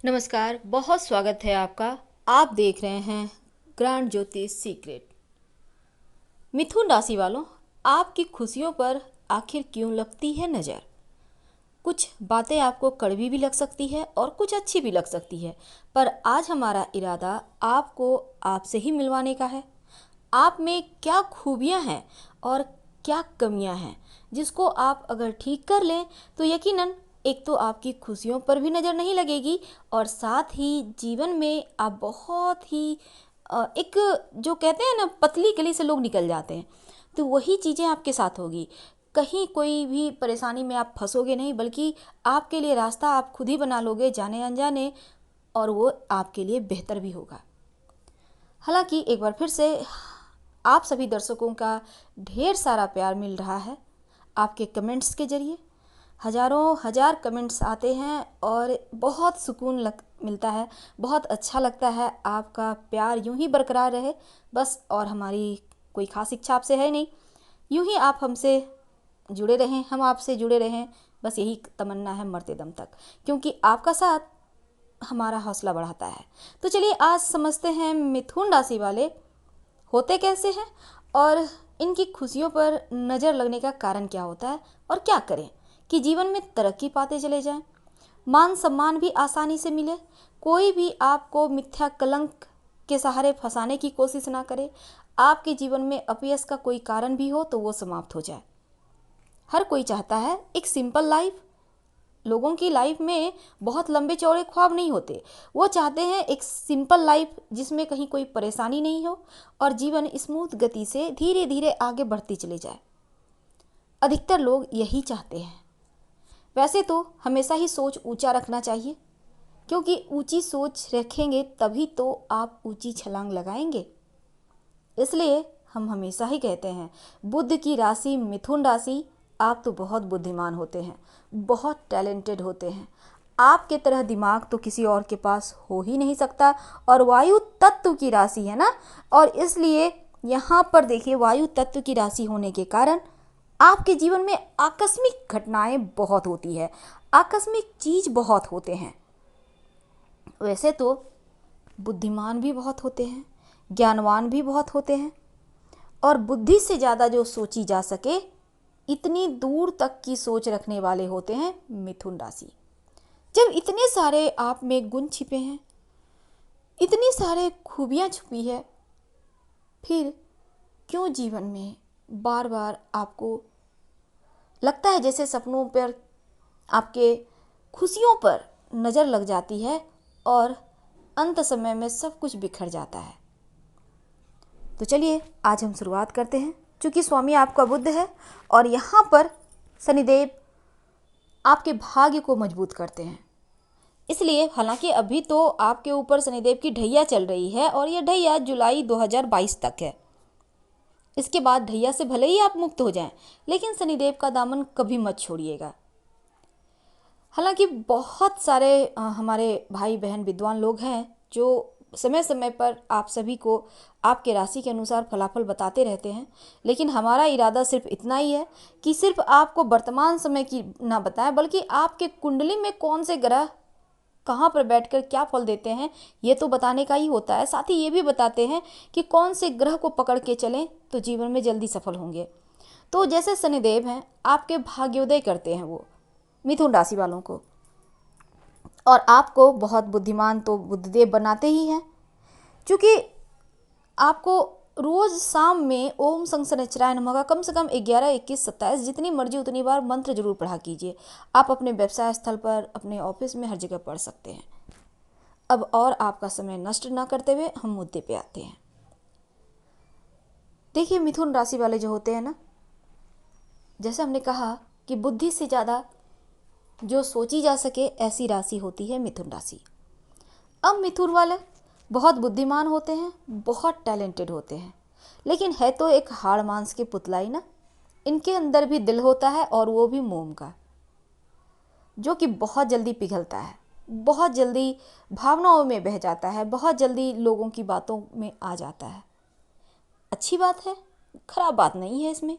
नमस्कार, बहुत स्वागत है आपका। आप देख रहे हैं ग्रांड ज्योतिष सीक्रेट। मिथुन राशि वालों, आपकी खुशियों पर आखिर क्यों लगती है नज़र? कुछ बातें आपको कड़वी भी लग सकती है और कुछ अच्छी भी लग सकती है, पर आज हमारा इरादा आपको आपसे ही मिलवाने का है। आप में क्या खूबियां हैं और क्या कमियां हैं, जिसको आप अगर ठीक कर लें तो यकीनन एक तो आपकी खुशियों पर भी नज़र नहीं लगेगी और साथ ही जीवन में आप बहुत ही एक जो कहते हैं ना, पतली गली से लोग निकल जाते हैं, तो वही चीज़ें आपके साथ होगी। कहीं कोई भी परेशानी में आप फंसोगे नहीं, बल्कि आपके लिए रास्ता आप खुद ही बना लोगे जाने अनजाने, और वो आपके लिए बेहतर भी होगा। हालांकि एक बार फिर से आप सभी दर्शकों का ढेर सारा प्यार मिल रहा है आपके कमेंट्स के जरिए। हज़ारों हज़ार कमेंट्स आते हैं और बहुत सुकून मिलता है, बहुत अच्छा लगता है। आपका प्यार यूं ही बरकरार रहे बस, और हमारी कोई खास इच्छा आपसे है नहीं, यूं ही आप हमसे जुड़े रहें, हम आपसे जुड़े रहें, बस यही तमन्ना है मरते दम तक, क्योंकि आपका साथ हमारा हौसला बढ़ाता है। तो चलिए आज समझते हैं मिथुन राशि वाले होते कैसे हैं और इनकी खुशियों पर नज़र लगने का कारण क्या होता है, और क्या करें कि जीवन में तरक्की पाते चले जाएं, मान सम्मान भी आसानी से मिले, कोई भी आपको मिथ्या कलंक के सहारे फंसाने की कोशिश ना करे, आपके जीवन में अपयश का कोई कारण भी हो तो वो समाप्त हो जाए। हर कोई चाहता है एक सिंपल लाइफ। लोगों की लाइफ में बहुत लंबे चौड़े ख्वाब नहीं होते, वो चाहते हैं एक सिंपल लाइफ जिसमें कहीं कोई परेशानी नहीं हो और जीवन स्मूथ गति से धीरे धीरे आगे बढ़ती चले जाए। अधिकतर लोग यही चाहते हैं। वैसे तो हमेशा ही सोच ऊंचा रखना चाहिए, क्योंकि ऊंची सोच रखेंगे तभी तो आप ऊंची छलांग लगाएंगे। इसलिए हम हमेशा ही कहते हैं, बुध की राशि मिथुन राशि, आप तो बहुत बुद्धिमान होते हैं, बहुत टैलेंटेड होते हैं। आपके तरह दिमाग तो किसी और के पास हो ही नहीं सकता, और वायु तत्व की राशि है ना, और इसलिए यहाँ पर देखिए, वायु तत्व की राशि होने के कारण आपके जीवन में आकस्मिक घटनाएं बहुत होती है, आकस्मिक चीज बहुत होते हैं। वैसे तो बुद्धिमान भी बहुत होते हैं, ज्ञानवान भी बहुत होते हैं, और बुद्धि से ज़्यादा जो सोची जा सके इतनी दूर तक की सोच रखने वाले होते हैं मिथुन राशि। जब इतने सारे आप में गुण छिपे हैं, इतनी सारे खूबियाँ छुपी है, फिर क्यों जीवन में बार बार आपको लगता है जैसे सपनों पर आपके खुशियों पर नज़र लग जाती है और अंत समय में सब कुछ बिखर जाता है? तो चलिए आज हम शुरुआत करते हैं। चूँकि स्वामी आपका बुध है और यहाँ पर शनिदेव आपके भाग्य को मजबूत करते हैं, इसलिए हालांकि अभी तो आपके ऊपर शनिदेव की ढैया चल रही है और यह ढैया जुलाई 2022 तक है। इसके बाद ढैया से भले ही आप मुक्त हो जाएं, लेकिन शनिदेव का दामन कभी मत छोड़िएगा। हालांकि बहुत सारे हमारे भाई बहन विद्वान लोग हैं जो समय समय पर आप सभी को आपके राशि के अनुसार फलाफल बताते रहते हैं, लेकिन हमारा इरादा सिर्फ इतना ही है कि सिर्फ आपको वर्तमान समय की ना बताएं, बल्कि आपके कुंडली में कौन से ग्रह कहाँ पर बैठकर क्या फल देते हैं ये तो बताने का ही होता है। साथ ही ये भी बताते हैं कि कौन से ग्रह को पकड़ के चलें तो जीवन में जल्दी सफल होंगे। तो जैसे शनिदेव हैं, आपके भाग्योदय करते हैं वो मिथुन राशि वालों को, और आपको बहुत बुद्धिमान तो बुद्धदेव बनाते ही हैं। क्योंकि आपको रोज शाम में ओम संग शनिश्चराय नमः का कम से कम 11, 21, 27 जितनी मर्जी उतनी बार मंत्र जरूर पढ़ा कीजिए। आप अपने व्यवसाय स्थल पर, अपने ऑफिस में, हर जगह पढ़ सकते हैं। अब और आपका समय नष्ट ना करते हुए हम मुद्दे पे आते हैं। देखिए मिथुन राशि वाले जो होते हैं ना, जैसे हमने कहा कि बुद्धि से ज़्यादा जो सोची जा सके ऐसी राशि होती है मिथुन राशि। अब मिथुन वाले बहुत बुद्धिमान होते हैं, बहुत टैलेंटेड होते हैं, लेकिन है तो एक हाड़ मांस के पुतला ही ना। इनके अंदर भी दिल होता है, और वो भी मोम का, जो कि बहुत जल्दी पिघलता है, बहुत जल्दी भावनाओं में बह जाता है, बहुत जल्दी लोगों की बातों में आ जाता है। अच्छी बात है, खराब बात नहीं है इसमें।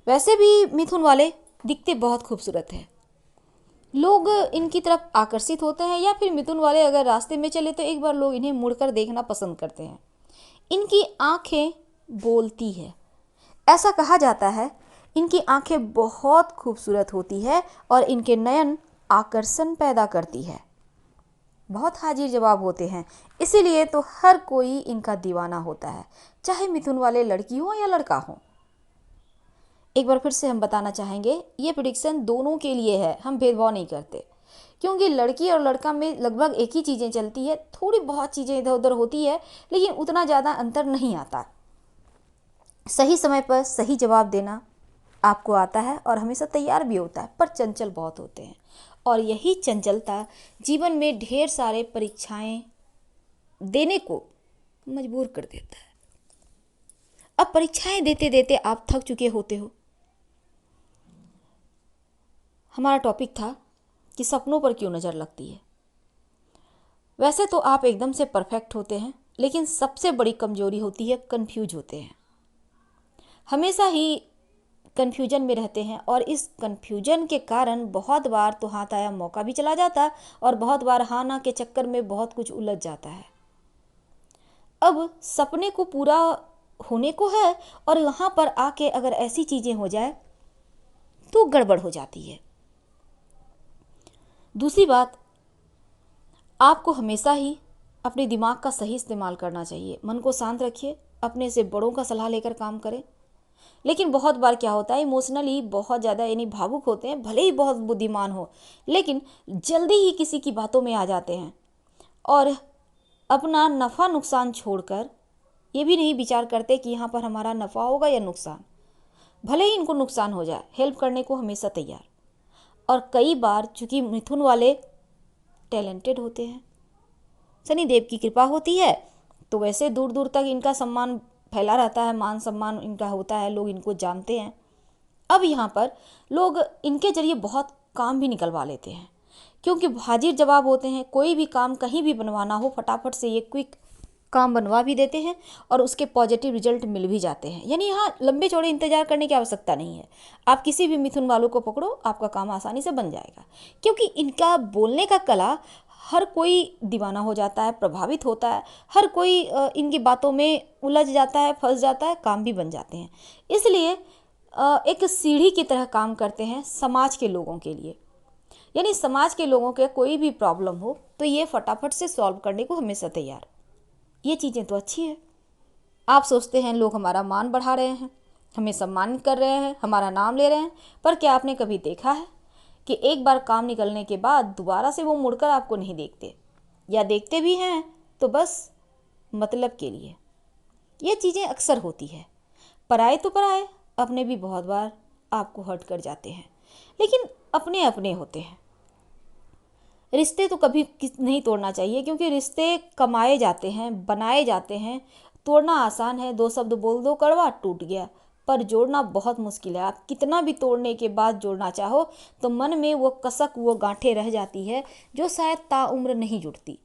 वैसे भी मिथुन वाले दिखते बहुत खूबसूरत है, लोग इनकी तरफ आकर्षित होते हैं, या फिर मिथुन वाले अगर रास्ते में चले तो एक बार लोग इन्हें मुड़कर देखना पसंद करते हैं। इनकी आंखें बोलती है। ऐसा कहा जाता है इनकी आंखें बहुत खूबसूरत होती है और इनके नयन आकर्षण पैदा करती है। बहुत हाजिर जवाब होते हैं, इसीलिए तो हर कोई इनका दीवाना होता है, चाहे मिथुन वाले लड़की हो या लड़का हो। एक बार फिर से हम बताना चाहेंगे, ये प्रेडिक्शन दोनों के लिए है, हम भेदभाव नहीं करते, क्योंकि लड़की और लड़का में लगभग एक ही चीज़ें चलती है, थोड़ी बहुत चीज़ें इधर उधर होती है, लेकिन उतना ज़्यादा अंतर नहीं आता। सही समय पर सही जवाब देना आपको आता है और हमेशा तैयार भी होता है, पर चंचल बहुत होते हैं, और यही चंचलता जीवन में ढेर सारे परीक्षाएं देने को मजबूर कर देता है। अब परीक्षाएं देते देते आप थक चुके होते हो। हमारा टॉपिक था कि सपनों पर क्यों नज़र लगती है। वैसे तो आप एकदम से परफेक्ट होते हैं, लेकिन सबसे बड़ी कमजोरी होती है कंफ्यूज होते हैं, हमेशा ही कन्फ्यूजन में रहते हैं, और इस कन्फ्यूजन के कारण बहुत बार तो हाथ आया मौका भी चला जाता, और बहुत बार हाँ ना के चक्कर में बहुत कुछ उलझ जाता है। अब सपने को पूरा होने को है, और यहाँ पर आके अगर ऐसी चीज़ें हो जाए तो गड़बड़ हो जाती है। दूसरी बात, आपको हमेशा ही अपने दिमाग का सही इस्तेमाल करना चाहिए। मन को शांत रखिए, अपने से बड़ों का सलाह लेकर काम करें। लेकिन बहुत बार क्या होता है, इमोशनली बहुत ज़्यादा यानी भावुक होते हैं, भले ही बहुत बुद्धिमान हो, लेकिन जल्दी ही किसी की बातों में आ जाते हैं, और अपना नफ़ा नुकसान छोड़कर ये भी नहीं विचार करते कि यहाँ पर हमारा नफ़ा होगा या नुकसान। भले ही इनको नुकसान हो जाए, हेल्प करने को हमेशा तैयार। और कई बार चूँकि मिथुन वाले टैलेंटेड होते हैं, शनिदेव की कृपा होती है, तो वैसे दूर दूर तक इनका सम्मान फैला रहता है, मान सम्मान इनका होता है, लोग इनको जानते हैं। अब यहाँ पर लोग इनके जरिए बहुत काम भी निकलवा लेते हैं, क्योंकि हाजिर जवाब होते हैं। कोई भी काम कहीं भी बनवाना हो, फटाफट से ये क्विक काम बनवा भी देते हैं, और उसके पॉजिटिव रिजल्ट मिल भी जाते हैं। यानी यहाँ लंबे चौड़े इंतजार करने की आवश्यकता नहीं है। आप किसी भी मिथुन वालों को पकड़ो, आपका काम आसानी से बन जाएगा, क्योंकि इनका बोलने का कला हर कोई दीवाना हो जाता है, प्रभावित होता है, हर कोई इनकी बातों में उलझ जाता है, फंस जाता है, काम भी बन जाते हैं। इसलिए एक सीढ़ी की तरह काम करते हैं समाज के लोगों के लिए। यानी समाज के लोगों के कोई भी प्रॉब्लम हो तो ये फटाफट से सॉल्व करने को हमेशा तैयार। ये चीज़ें तो अच्छी है। आप सोचते हैं लोग हमारा मान बढ़ा रहे हैं, हमें सम्मानित कर रहे हैं, हमारा नाम ले रहे हैं, पर क्या आपने कभी देखा है कि एक बार काम निकलने के बाद दोबारा से वो मुड़कर आपको नहीं देखते, या देखते भी हैं तो बस मतलब के लिए। ये चीज़ें अक्सर होती है। पराए तो पराए, अपने भी बहुत बार आपको हर्ट कर जाते हैं, लेकिन अपने अपने होते हैं। रिश्ते तो कभी नहीं तोड़ना चाहिए, क्योंकि रिश्ते कमाए जाते हैं, बनाए जाते हैं। तोड़ना आसान है, दो शब्द बोल दो, कड़वा टूट गया, पर जोड़ना बहुत मुश्किल है। आप कितना भी तोड़ने के बाद जोड़ना चाहो तो मन में वो कसक, वो गांठें रह जाती है, जो शायद ताउम्र नहीं जुड़ती।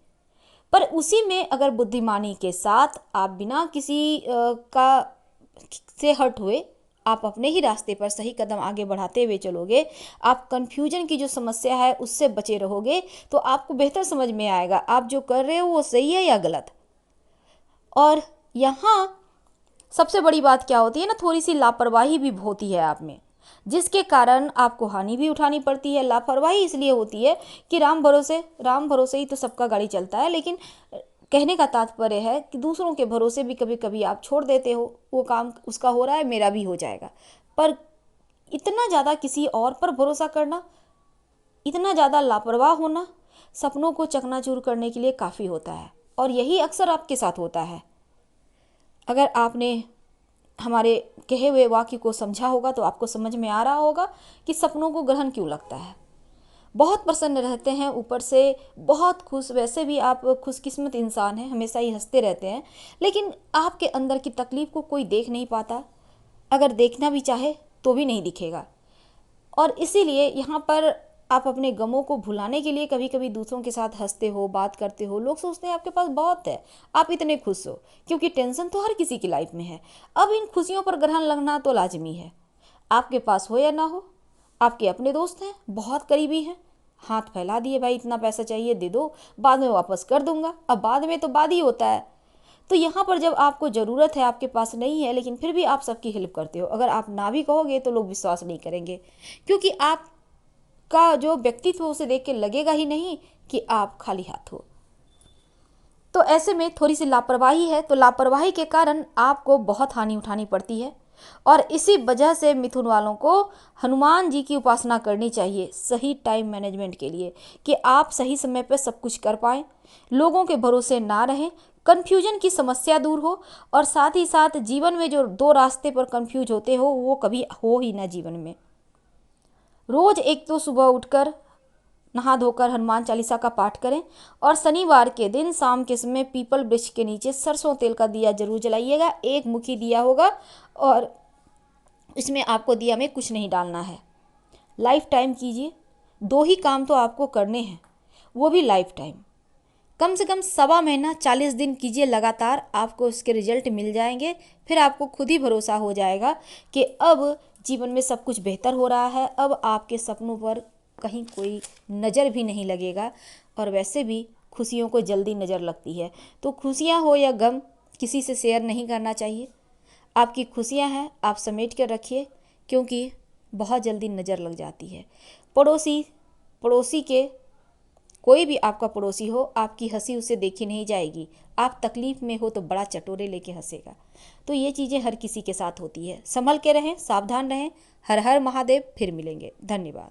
पर उसी में अगर बुद्धिमानी के साथ आप बिना किसी का से हर्ट हुए आप अपने ही रास्ते पर सही कदम आगे बढ़ाते हुए चलोगे, आप कन्फ्यूजन की जो समस्या है उससे बचे रहोगे, तो आपको बेहतर समझ में आएगा आप जो कर रहे हो वो सही है या गलत। और यहाँ सबसे बड़ी बात क्या होती है ना, थोड़ी सी लापरवाही भी होती है आप में, जिसके कारण आपको हानि भी उठानी पड़ती है। लापरवाही इसलिए होती है कि राम भरोसे ही तो सबका गाड़ी चलता है, लेकिन कहने का तात्पर्य है कि दूसरों के भरोसे भी कभी कभी आप छोड़ देते हो। वो काम उसका हो रहा है, मेरा भी हो जाएगा, पर इतना ज़्यादा किसी और पर भरोसा करना, इतना ज़्यादा लापरवाह होना सपनों को चकनाचूर करने के लिए काफ़ी होता है, और यही अक्सर आपके साथ होता है। अगर आपने हमारे कहे हुए वाक्य को समझा होगा तो आपको समझ में आ रहा होगा कि सपनों को ग्रहण क्यों लगता है। बहुत प्रसन्न रहते हैं, ऊपर से बहुत खुश। वैसे भी आप खुशकिस्मत इंसान हैं, हमेशा ही हंसते रहते हैं, लेकिन आपके अंदर की तकलीफ को कोई देख नहीं पाता। अगर देखना भी चाहे तो भी नहीं दिखेगा। और इसीलिए यहाँ पर आप अपने गमों को भुलाने के लिए कभी कभी दूसरों के साथ हंसते हो, बात करते हो। लोग सोचते हैं आपके पास बहुत है, आप इतने खुश हो, क्योंकि टेंशन तो हर किसी की लाइफ में है। अब इन खुशियों पर ग्रहण लगना तो लाजमी है, आपके पास हो या ना हो। आपके अपने दोस्त हैं, बहुत करीबी हैं, हाथ फैला दिए, भाई इतना पैसा चाहिए दे दो, बाद में वापस कर दूंगा। अब बाद में तो बाद ही होता है। तो यहाँ पर जब आपको ज़रूरत है, आपके पास नहीं है, लेकिन फिर भी आप सबकी हेल्प करते हो, अगर आप ना भी कहोगे तो लोग विश्वास नहीं करेंगे, क्योंकि आपका जो व्यक्तित्व उसे देख के लगेगा ही नहीं कि आप खाली हाथ हो। तो ऐसे में थोड़ी सी लापरवाही है, तो लापरवाही के कारण आपको बहुत हानि उठानी पड़ती है। और इसी वजह से मिथुन वालों को हनुमान जी की उपासना करनी चाहिए सही टाइम मैनेजमेंट के लिए, कि आप सही समय पर सब कुछ कर पाएँ, लोगों के भरोसे ना रहें, कन्फ्यूजन की समस्या दूर हो, और साथ ही साथ जीवन में जो दो रास्ते पर कन्फ्यूज होते हो वो कभी हो ही ना जीवन में। रोज़ एक तो सुबह उठकर नहा धोकर हनुमान चालीसा का पाठ करें, और शनिवार के दिन शाम के समय पीपल वृक्ष के नीचे सरसों तेल का दिया जरूर जलाइएगा। एक मुखी दिया होगा और इसमें आपको दिया में कुछ नहीं डालना है। लाइफ टाइम कीजिए, 2 ही काम तो आपको करने हैं, वो भी लाइफ टाइम। कम से कम सवा महीना 40 दिन कीजिए लगातार, आपको उसके रिजल्ट मिल जाएंगे। फिर आपको खुद ही भरोसा हो जाएगा कि अब जीवन में सब कुछ बेहतर हो रहा है, अब आपके सपनों पर कहीं कोई नज़र भी नहीं लगेगा। और वैसे भी खुशियों को जल्दी नज़र लगती है, तो खुशियाँ हो या गम किसी से शेयर नहीं करना चाहिए। आपकी खुशियाँ हैं, आप समेट कर रखिए, क्योंकि बहुत जल्दी नज़र लग जाती है। पड़ोसी के कोई भी आपका पड़ोसी हो, आपकी हंसी उसे देखी नहीं जाएगी। आप तकलीफ में हो तो बड़ा चटोरे लेके हंसेगा। तो ये चीज़ें हर किसी के साथ होती है। संभल के रहें, सावधान रहें। हर हर महादेव। फिर मिलेंगे। धन्यवाद।